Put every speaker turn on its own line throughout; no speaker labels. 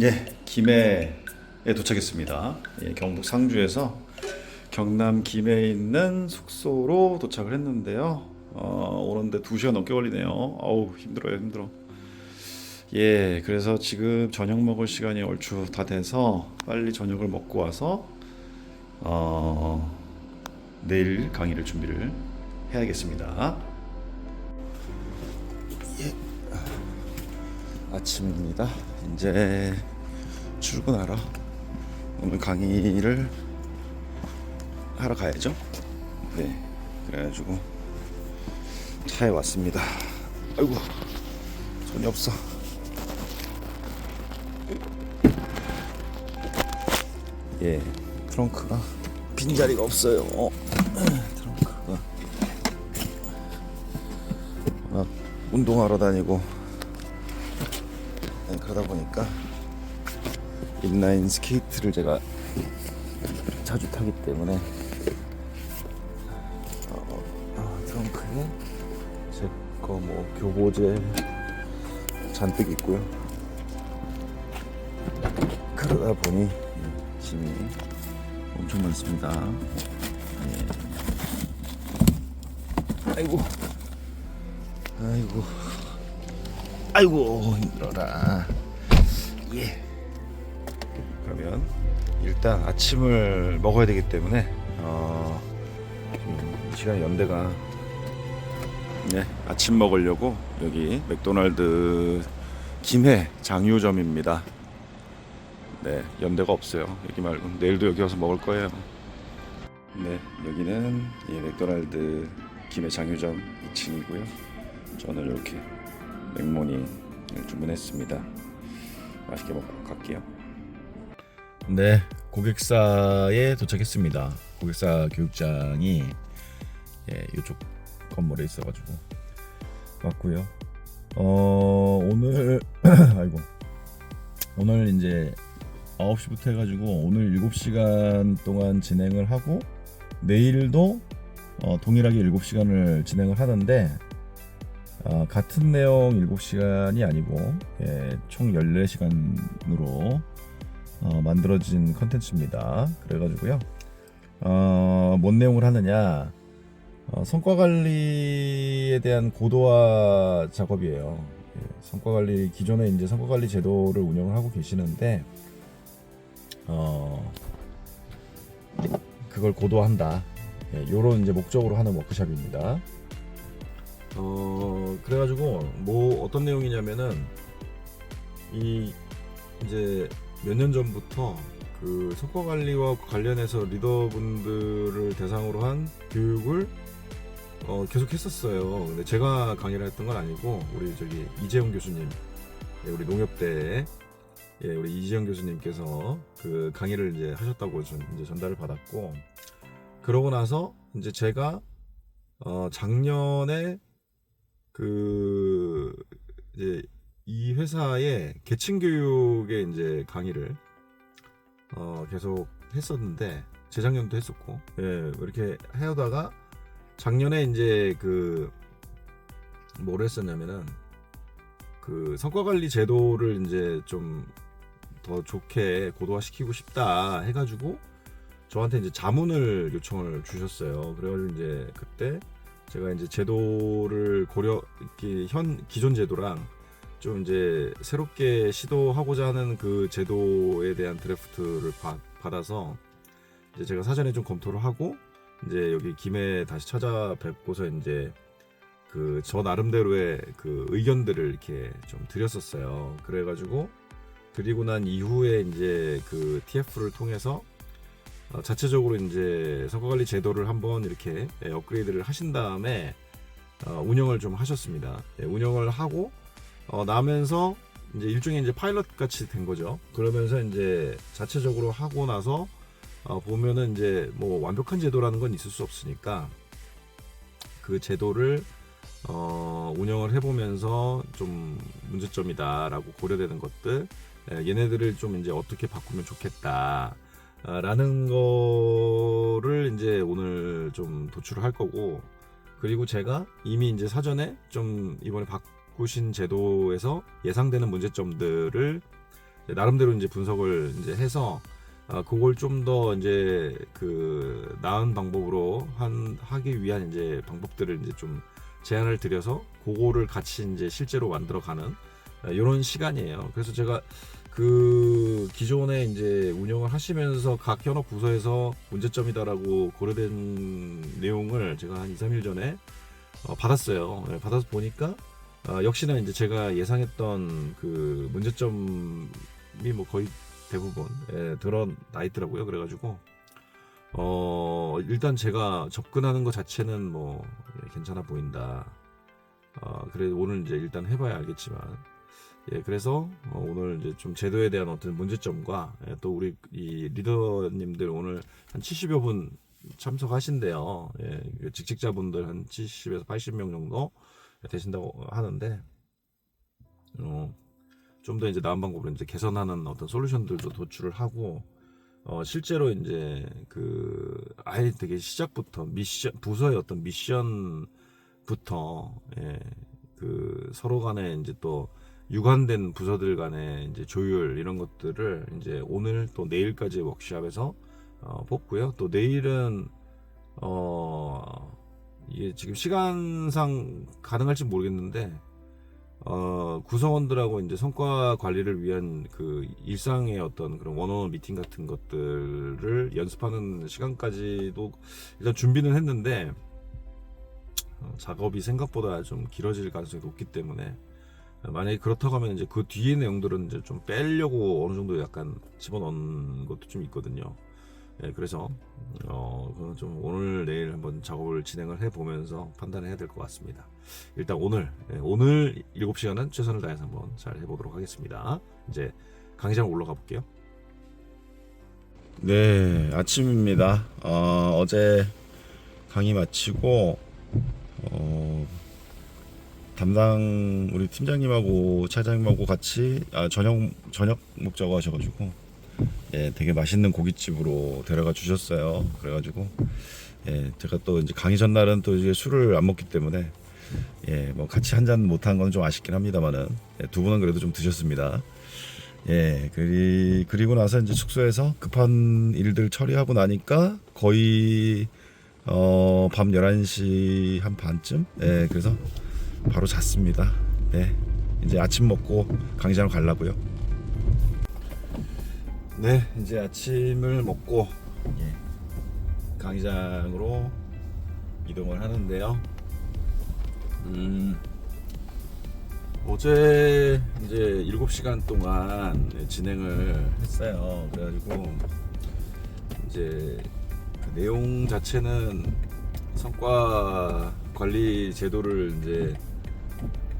예, 김해에 도착했습니다. 예, 경북 상주에서 경남 김해에 있는 숙소로 도착을 했는데요. 오는데 2시간 넘게 걸리네요. 어우, 힘들어요, 힘들어. 예, 그래서 지금 저녁 먹을 시간이 얼추 다 돼서 빨리 저녁을 먹고 와서 어, 내일 강의를 준비를 해야겠습니다. 아침입니다. 이제 출근하러 오늘 강의를 하러 가야죠. 네, 그래가지고 차에 왔습니다. 아이고, 손이 없어. 예, 트렁크가 빈자리가 없어요. 트렁크가 막 운동하러 다니고 그러다 보니까 인라인 스케이트를 제가 자주 타기 때문에 트렁크에 제 거 뭐 교보제 잔뜩 있고요. 그러다 보니 짐이 엄청 많습니다. 예. 아이고, 아이고, 아이고, 힘들어라. 예. 그러면 일단 아침을 먹어야 되기 때문에 지금 시간 연대가 네, 아침 먹으려고 여기 맥도날드 김해 장유점입니다. 네, 연대가 없어요. 여기 말고 내일도 여기 와서 먹을 거예요. 네, 여기는 맥도날드 김해 장유점 2층이고요. 저는 이렇게 맥모닝을 주문했습니다. 맛있게 먹고 갈게요. 네, 고객사에 도착했습니다. 고객사 교육장이 이쪽 건물에 있어가지고 왔고요. 오늘 아이고, 오늘 이제 9시부터 해가지고 오늘 7시간 동안 진행을 하고 내일도 동일하게 7시간을 진행을 하는데 같은 내용 7시간이 아니고 총 14시간으로 만들어진 컨텐츠입니다. 그래가지고요. 뭔 내용을 하느냐, 성과 관리에 대한 고도화 작업이에요. 성과 관리, 기존에 이제 성과 관리 제도를 운영을 하고 계시는데 그걸 고도화한다. 요런 이제 목적으로 하는 워크숍입니다. 그래가지고 뭐 어떤 내용이냐면은 이제 몇 년 전부터 그 성과 관리와 관련해서 리더분들을 대상으로 한 교육을 계속 했었어요. 근데 제가 강의를 했던 건 아니고 우리 저기 이재용 교수님, 우리 농협대 우리 이재용 교수님께서 그 강의를 이제 하셨다고 이제 전달을 받았고, 그러고 나서 이제 제가 작년에 그 이제 이 회사의 계층 교육에 이제 강의를 계속 했었는데, 재작년도 했었고, 이렇게 해오다가 작년에 이제 그 뭘 했었냐면은 그 성과관리 제도를 이제 좀 더 좋게 고도화시키고 싶다 해가지고 저한테 이제 자문을 요청을 주셨어요. 그래가지고 이제 그때 제가 이제 제도를 기존 제도랑 좀 이제 새롭게 시도하고자 하는 그 제도에 대한 드래프트를 받아서 이제 제가 사전에 좀 검토를 하고 이제 여기 김해 다시 찾아뵙고서 이제 그 저 나름대로의 그 의견들을 이렇게 좀 드렸었어요. 그래가지고 드리고 난 이후에 이제 그 TF를 통해서 자체적으로 이제 성과관리 제도를 한번 이렇게 업그레이드를 하신 다음에 운영을 좀 하셨습니다. 운영을 하고 나면서 이제 일종의 이제 파일럿 같이 된 거죠. 그러면서 이제 자체적으로 하고 나서 보면은 이제 뭐 완벽한 제도라는 건 있을 수 없으니까 그 제도를 운영을 해보면서 좀 문제점이다라고 고려되는 것들, 얘네들을 좀 이제 어떻게 바꾸면 좋겠다 라는 거를 이제 오늘 좀 도출을 할 거고, 그리고 제가 이미 이제 사전에 좀 이번에 바꾸신 제도에서 예상되는 문제점들을 나름대로 이제 분석을 이제 해서 그걸 좀 더 이제 그 나은 방법으로 하기 위한 이제 방법들을 이제 좀 제안을 드려서 그거를 같이 이제 실제로 만들어가는 이런 시간이에요. 그래서 제가 그 기존에 이제 운영을 하시면서 각 현업 부서에서 문제점이다라고 고려된 내용을 제가 한 2, 3일 전에 받았어요. 받아서 보니까 역시나 이제 제가 예상했던 그 문제점이 뭐 거의 대부분 드러나 있더라고요. 그래가지고 일단 제가 접근하는 것 자체는 뭐 괜찮아 보인다. 그래 오늘 이제 일단 해봐야 알겠지만, 그래서 오늘 이제 좀 제도에 대한 어떤 문제점과 또 우리 이 리더님들 오늘 한 70여 분 참석하신대요. 직책자분들 한 70에서 80명 정도 되신다고 하는데, 좀 더 이제 나은 방법으로 이제 개선하는 어떤 솔루션들도 도출을 하고, 실제로 이제 그 아예 되게 시작부터 부서의 어떤 미션부터 그 서로 간에 이제 또 유관된 부서들 간의 이제 조율 이런 것들을 이제 오늘 또 내일까지 워크숍에서 뽑고요. 또 내일은 이게 지금 시간상 가능할지 모르겠는데 구성원들하고 이제 성과 관리를 위한 그 일상의 어떤 그런 원어원 미팅 같은 것들을 연습하는 시간까지도 일단 준비는 했는데 작업이 생각보다 좀 길어질 가능성이 높기 때문에 만약에 그렇다고 하면 이제 그 뒤의 내용들은 이제 좀 빼려고 어느 정도 약간 집어넣은 것도 좀 있거든요. 그래서 그건 좀 오늘 내일 한번 작업을 진행을 해보면서 판단을 해야 될 것 같습니다. 일단 오늘 7시간은 최선을 다해서 한번 잘 해보도록 하겠습니다. 이제 강의장 올라가 볼게요. 네, 아침입니다. 어제 강의 마치고 담당 우리 팀장님하고 차장님하고 같이 저녁 먹자고 하셔가지고 되게 맛있는 고깃집으로 데려가 주셨어요. 그래가지고 제가 또 이제 강의 전날은 또 이제 술을 안 먹기 때문에 뭐 같이 한 잔 못한 건 좀 아쉽긴 합니다만은 두 분은 그래도 좀 드셨습니다. 그리고 나서 이제 숙소에서 급한 일들 처리하고 나니까 거의 밤 11시 한 반쯤 그래서 바로 잤습니다. 이제 아침 먹고 강의장으로 가려고요. 이제 아침을 먹고 강의장으로 이동을 하는데요. 어제 이제 7시간 동안 진행을 했어요. 그래가지고 이제 그 내용 자체는 성과 관리 제도를 이제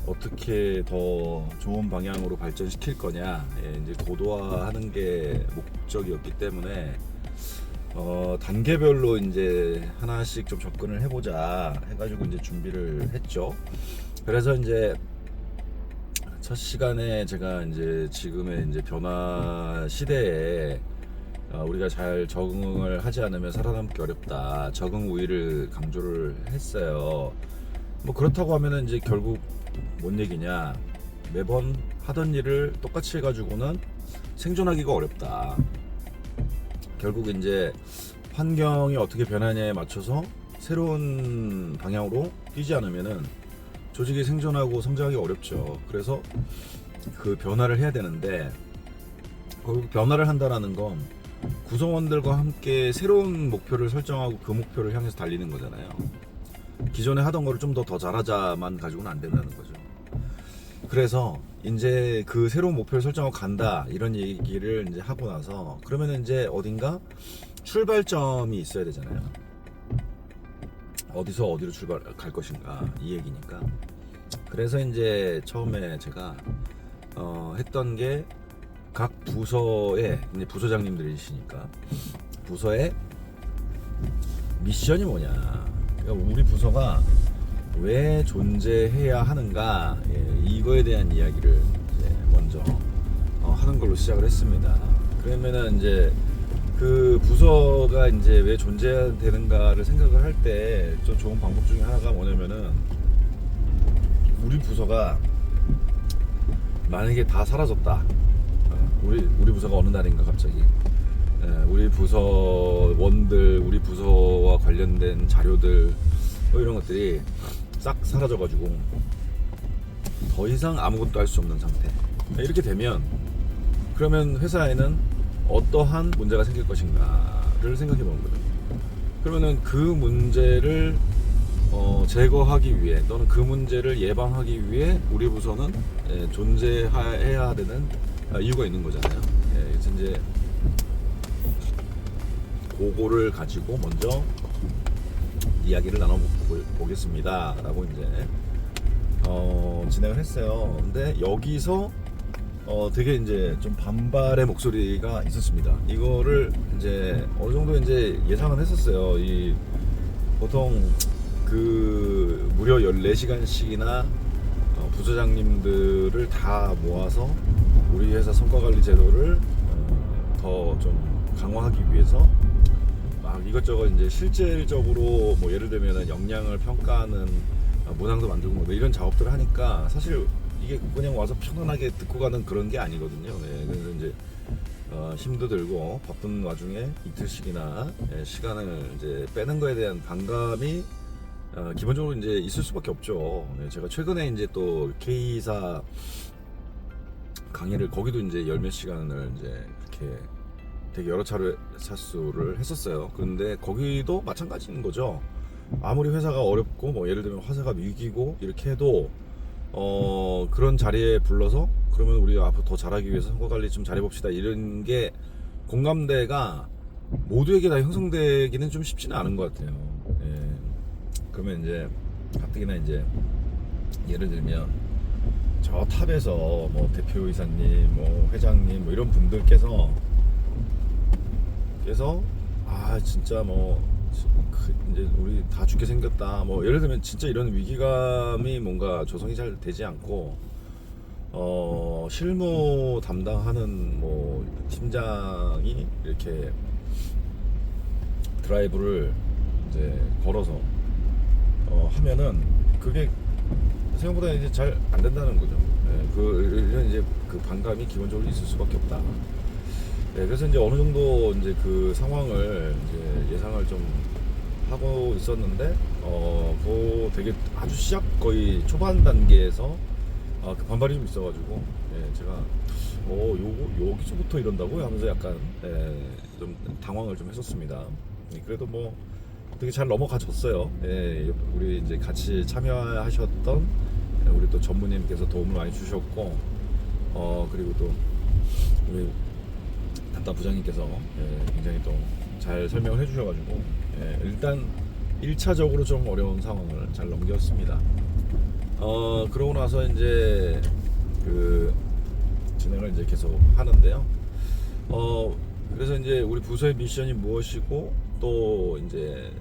어떻게 더 좋은 방향으로 발전시킬 거냐, 이제 고도화하는 게 목적이었기 때문에 단계별로 이제 하나씩 좀 접근을 해보자 해가지고 이제 준비를 했죠. 그래서 이제 첫 시간에 제가 이제 지금의 이제 변화 시대에 우리가 잘 적응을 하지 않으면 살아남기 어렵다, 적응 우위를 강조를 했어요. 뭐 그렇다고 하면은 이제 결국 뭔 얘기냐, 매번 하던 일을 똑같이 해가지고는 생존하기가 어렵다. 결국 이제 환경이 어떻게 변하냐에 맞춰서 새로운 방향으로 뛰지 않으면은 조직이 생존하고 성장하기 어렵죠. 그래서 그 변화를 해야 되는데, 결국 변화를 한다라는 건 구성원들과 함께 새로운 목표를 설정하고 그 목표를 향해서 달리는 거잖아요. 기존에 하던 거를 좀 더 잘하자만 가지고는 안 된다는 거죠. 그래서 이제 그 새로운 목표를 설정하고 간다 이런 얘기를 이제 하고 나서, 그러면 이제 어딘가 출발점이 있어야 되잖아요. 어디서 어디로 출발할 것인가 이 얘기니까. 그래서 이제 처음에 제가 했던 게 각 부서의 이제 부서장님들이시니까 부서의 미션이 뭐냐, 그러니까 우리 부서가 왜 존재해야 하는가, 이거에 대한 이야기를 이제 먼저 하는 걸로 시작을 했습니다. 그러면은 이제 그 부서가 이제 왜 존재해야 되는가를 생각을 할 때 좀 좋은 방법 중에 하나가 뭐냐면은, 우리 부서가 만약에 다 사라졌다, 우리 부서가 어느 날인가 갑자기 우리 부서원들, 우리 부서와 관련된 자료들 뭐 이런 것들이 싹 사라져가지고 더 이상 아무것도 할 수 없는 상태. 이렇게 되면 그러면 회사에는 어떠한 문제가 생길 것인가를 생각해 보는 거죠. 그러면은 그 문제를 제거하기 위해 또는 그 문제를 예방하기 위해 우리 부서는 존재해야 되는 이유가 있는 거잖아요. 그래서 이제 그거를 가지고 먼저 이야기를 나눠보겠습니다 라고 이제 진행을 했어요. 근데 여기서 되게 이제 좀 반발의 목소리가 있었습니다. 이거를 이제 어느 정도 이제 예상은 했었어요. 이 보통 그 무려 14시간씩이나 부서장님들을 다 모아서 우리 회사 성과관리 제도를 더 좀 강화하기 위해서 막 이것저것 이제 실질적으로 뭐 예를 들면 역량을 평가하는 문항도 만들고 뭐 이런 작업들을 하니까 사실 이게 그냥 와서 편안하게 듣고 가는 그런 게 아니거든요. 그래서 이제 힘도 들고 바쁜 와중에 이틀씩이나 시간을 이제 빼는 거에 대한 반감이 기본적으로 이제 있을 수밖에 없죠. 제가 최근에 이제 또 K사 강의를 거기도 이제 열 몇 시간을 이제 이렇게 되게 여러 차수를 했었어요. 그런데 거기도 마찬가지인 거죠. 아무리 회사가 어렵고 뭐 예를 들면 화사가 위기고 이렇게 해도 그런 자리에 불러서 그러면 우리 앞으로 더 잘하기 위해서 성과관리 좀 잘해봅시다 이런 게 공감대가 모두에게 다 형성되기는 좀 쉽지는 않은 것 같아요. 그러면 이제 가뜩이나 이제 예를 들면 저 탑에서 뭐 대표이사님, 뭐 회장님 뭐 이런 분들께서 진짜 뭐 이제 우리 다 죽게 생겼다 뭐 예를 들면 진짜 이런 위기감이 뭔가 조성이 잘 되지 않고 실무 담당하는 뭐 팀장이 이렇게 드라이브를 이제 걸어서 하면은 그게 생각보다 이제 잘 안 된다는 거죠. 이런 이제 그 반감이 기본적으로 있을 수밖에 없다. 그래서 이제 어느 정도 이제 그 상황을 이제 예상을 좀 하고 있었는데, 그 되게 아주 시작 거의 초반 단계에서 그 반발이 좀 있어가지고, 제가 여기서부터 이런다고 하면서 약간 좀 당황을 좀 했었습니다. 그래도 뭐 되게 잘 넘어가졌어요. 우리 이제 같이 참여하셨던 우리 또 전무님께서 도움을 많이 주셨고, 그리고 또 우리 담당 부장님께서 굉장히 또 잘 설명을 해주셔가지고 일단 1차적으로 좀 어려운 상황을 잘 넘겼습니다. 그러고 나서 이제 그 진행을 이제 계속 하는데요. 그래서 이제 우리 부서의 미션이 무엇이고 또 이제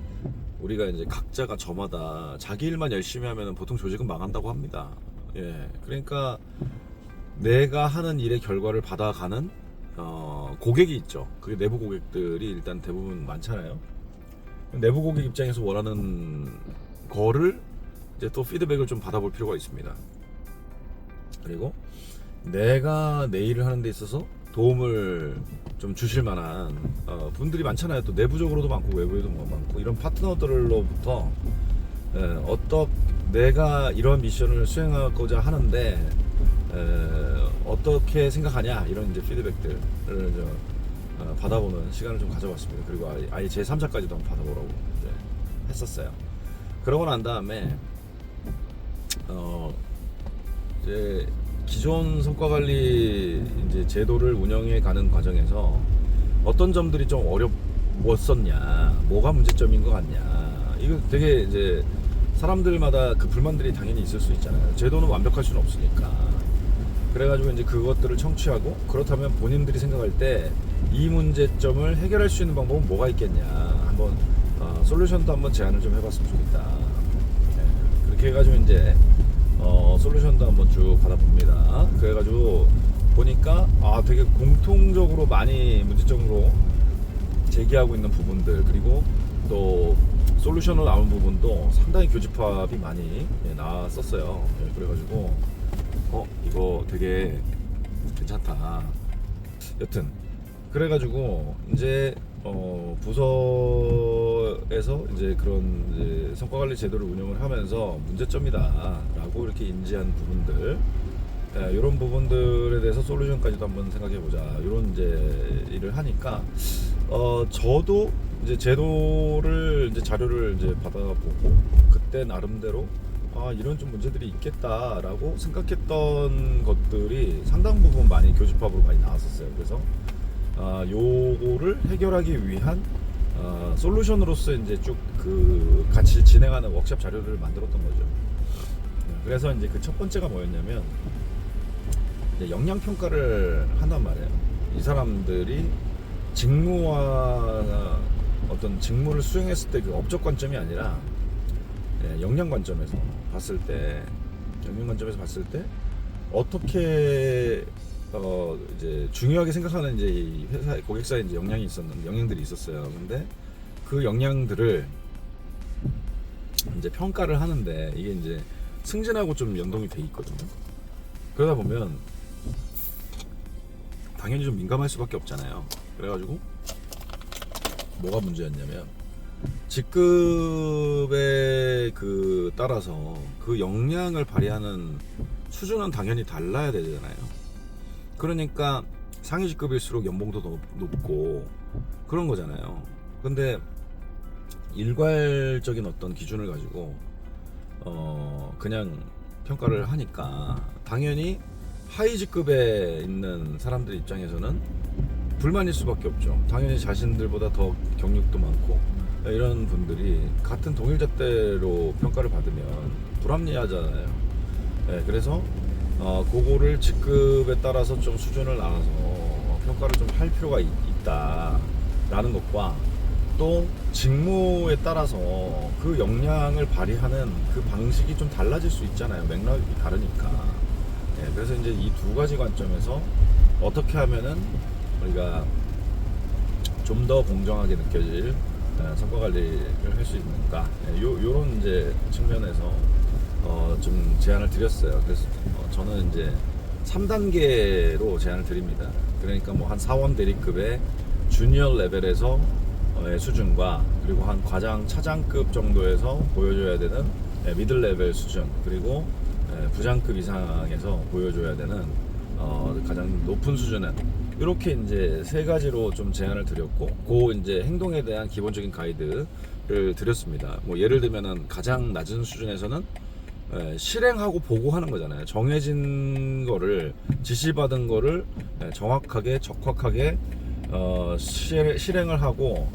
우리가 이제 각자가 저마다 자기 일만 열심히 하면 보통 조직은 망한다고 합니다. 그러니까 내가 하는 일의 결과를 받아가는 고객이 있죠. 그게 내부 고객들이 일단 대부분 많잖아요. 내부 고객 입장에서 원하는 거를 이제 또 피드백을 좀 받아볼 필요가 있습니다. 그리고 내가 내 일을 하는 데 있어서 도움을 좀 주실 만한 분들이 많잖아요. 또 내부적으로도 많고 외부에도 많고 이런 파트너들로부터 내가 이런 미션을 수행하고자 하는데 어떻게 생각하냐 이런 이제 피드백들을 받아보는 시간을 좀 가져봤습니다. 그리고 아예 제 3자까지도 한번 받아보라고 이제 했었어요. 그러고 난 다음에 이제 기존 성과관리 이제 제도를 운영해 가는 과정에서 어떤 점들이 좀 어려웠었냐, 뭐가 문제점인 것 같냐, 이거 되게 이제 사람들마다 그 불만들이 당연히 있을 수 있잖아요. 제도는 완벽할 수는 없으니까. 그래가지고 이제 그것들을 청취하고, 그렇다면 본인들이 생각할 때 이 문제점을 해결할 수 있는 방법은 뭐가 있겠냐, 한번 솔루션도 한번 제안을 좀 해봤으면 좋겠다. 그렇게 해가지고 이제 솔루션도 한번 쭉 받아봅니다. 그래가지고 보니까 되게 공통적으로 많이 문제점으로 제기하고 있는 부분들, 그리고 또 솔루션으로 나온 부분도 상당히 교집합이 많이 나왔었어요. 그래가지고 이거 되게 괜찮다. 여튼 그래가지고 이제 부서에서 이제 그런 이제 성과관리 제도를 운영을 하면서 문제점이다라고 이렇게 인지한 부분들, 이런 부분들에 대해서 솔루션까지도 한번 생각해보자, 이런 이제 일을 하니까 저도 이제 제도를 이제 자료를 이제 받아보고 그때 나름대로 이런 좀 문제들이 있겠다라고 생각했던 것들이 상당 부분 많이 교집합으로 많이 나왔었어요. 그래서 요거를 해결하기 위한 솔루션으로서 이제 쭉 그 같이 진행하는 워크숍 자료를 만들었던 거죠. 그래서 이제 그 첫 번째가 뭐였냐면, 이제 영양 평가를 한단 말이에요. 이 사람들이 직무와 어떤 직무를 수행했을 때 그 업적 관점이 아니라 역량 관점에서 봤을 때, 어떻게 이제 중요하게 생각하는 이제 이 회사 고객사에 이제 역량들이 있었어요. 근데 그 역량들을 이제 평가를 하는데 이게 이제 승진하고 좀 연동이 돼 있거든요. 그러다 보면 당연히 좀 민감할 수밖에 없잖아요. 그래가지고 뭐가 문제였냐면, 직급에 그 따라서 그 역량을 발휘하는 수준은 당연히 달라야 되잖아요. 그러니까 상위 직급일수록 연봉도 더 높고 그런 거잖아요. 근데 일괄적인 어떤 기준을 가지고 그냥 평가를 하니까 당연히 하위 직급에 있는 사람들 입장에서는 불만일 수밖에 없죠. 당연히 자신들보다 더 경력도 많고 이런 분들이 같은 동일 잣대로 평가를 받으면 불합리하잖아요. 그래서 그거를 직급에 따라서 좀 수준을 나눠서 평가를 좀 할 필요가 있다라는 것과, 또 직무에 따라서 그 역량을 발휘하는 그 방식이 좀 달라질 수 있잖아요. 맥락이 다르니까. 그래서 이제 이 두 가지 관점에서 어떻게 하면은 우리가 좀 더 공정하게 느껴질 성과 관리를 할 수 있는가, 요런 이제 측면에서 좀 제안을 드렸어요. 그래서 저는 이제 3단계로 제안을 드립니다. 그러니까 뭐 한 사원 대리급의 주니어 레벨에서 수준과, 그리고 한 과장 차장급 정도에서 보여줘야 되는 미들 레벨 수준, 그리고 부장급 이상에서 보여줘야 되는 가장 높은 수준은, 이렇게 이제 세 가지로 좀 제안을 드렸고, 그 이제 행동에 대한 기본적인 가이드를 드렸습니다. 뭐 예를 들면은 가장 낮은 수준에서는 실행하고 보고하는 거잖아요. 정해진 거를, 지시받은 거를 정확하게 적확하게 실행을 하고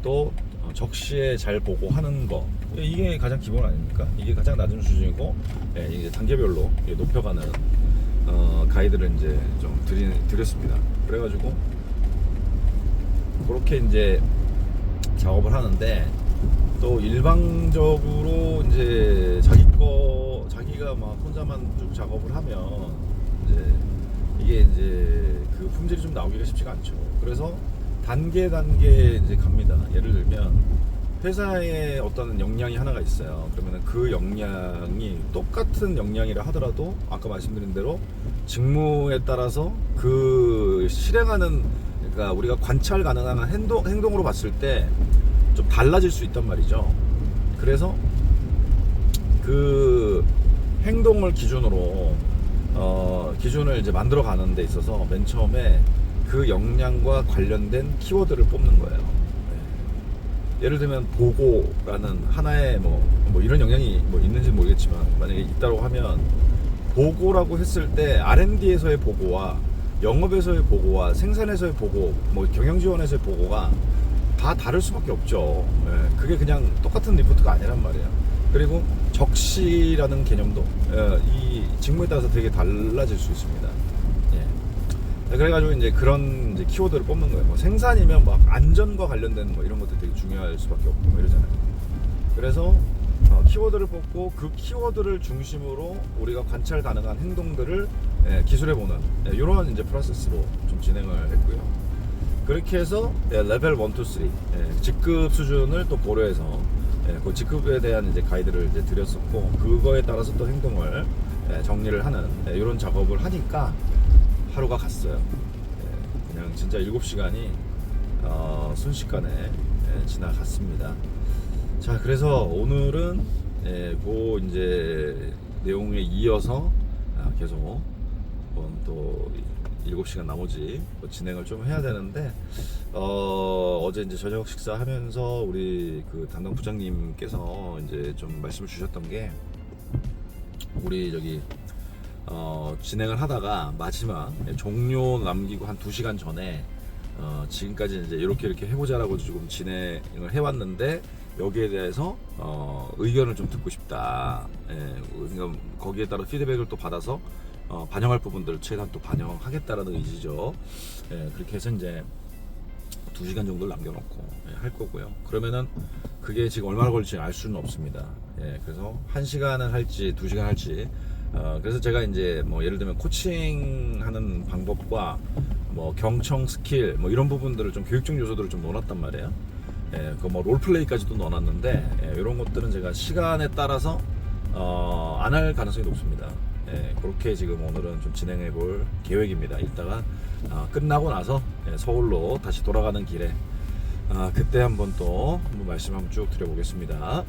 또 적시에 잘 보고하는 거, 이게 가장 기본 아닙니까? 이게 가장 낮은 수준이고, 이제 단계별로 높여가는 가이드를 이제 좀 드렸습니다. 그래가지고 그렇게 이제 작업을 하는데, 또 일방적으로 이제 자기가 막 혼자만 쭉 작업을 하면 이제 이게 이제 그 품질이 좀 나오기가 쉽지가 않죠. 그래서 단계 이제 갑니다. 예를 들면 회사에 어떤 역량이 하나가 있어요. 그러면 그 역량이 똑같은 역량이라 하더라도 아까 말씀드린 대로 직무에 따라서 그 실행하는, 그러니까 우리가 관찰 가능한 행동으로 봤을 때 좀 달라질 수 있단 말이죠. 그래서 그 행동을 기준으로 기준을 이제 만들어 가는 데 있어서 맨 처음에 그 역량과 관련된 키워드를 뽑는 거예요. 예를 들면 보고라는 하나의 뭐 이런 영향이 뭐 있는지 모르겠지만, 만약에 있다고 하면 보고라고 했을 때 R&D에서의 보고와 영업에서의 보고와 생산에서의 보고, 뭐 경영지원에서의 보고가 다 다를 수밖에 없죠. 그게 그냥 똑같은 리포트가 아니란 말이에요. 그리고 적시라는 개념도 이 직무에 따라서 되게 달라질 수 있습니다. 그래가지고 이제 그런 이제 키워드를 뽑는 거예요. 뭐 생산이면 막 안전과 관련된 뭐 이런 것들 되게 중요할 수밖에 없고 뭐 이러잖아요. 그래서 키워드를 뽑고 그 키워드를 중심으로 우리가 관찰 가능한 행동들을 기술해보는 이런 이제 프로세스로 좀 진행을 했고요. 그렇게 해서 레벨 1, 2, 3 직급 수준을 또 고려해서 그 직급에 대한 이제 가이드를 이제 드렸었고, 그거에 따라서 또 행동을 정리를 하는 이런 작업을 하니까 하루가 갔어요. 진짜 7시간이 순식간에 지나갔습니다. 자, 그래서 오늘은 그 이제 내용에 이어서 계속 한번 또 7시간 나머지 진행을 좀 해야 되는데, 어제 이제 저녁 식사하면서 우리 그 담당 부장님께서 이제 좀 말씀을 주셨던 게, 우리 저기 진행을 하다가 마지막 종료 남기고 한 2시간 전에 지금까지 이제 이렇게 해보자라고 지금 진행을 해왔는데, 여기에 대해서 의견을 좀 듣고 싶다. 그러니까 거기에 따라 피드백을 또 받아서 반영할 부분들을 최대한 또 반영하겠다라는 의지죠. 그렇게 해서 이제 2시간 정도를 남겨놓고 할 거고요. 그러면은 그게 지금 얼마나 걸릴지 알 수는 없습니다. 그래서 1시간을 할지 2시간 할지. 그래서 제가 이제 뭐 예를 들면 코칭하는 방법과 뭐 경청 스킬 뭐 이런 부분들을 좀 교육적 요소들을 좀 넣어놨단 말이에요. 그 뭐 롤플레이까지도 넣어놨는데, 이런 것들은 제가 시간에 따라서 안 할 가능성이 높습니다. 그렇게 지금 오늘은 좀 진행해 볼 계획입니다. 이따가 끝나고 나서 서울로 다시 돌아가는 길에 그때 한번 또 한번 말씀 한번 쭉 드려보겠습니다.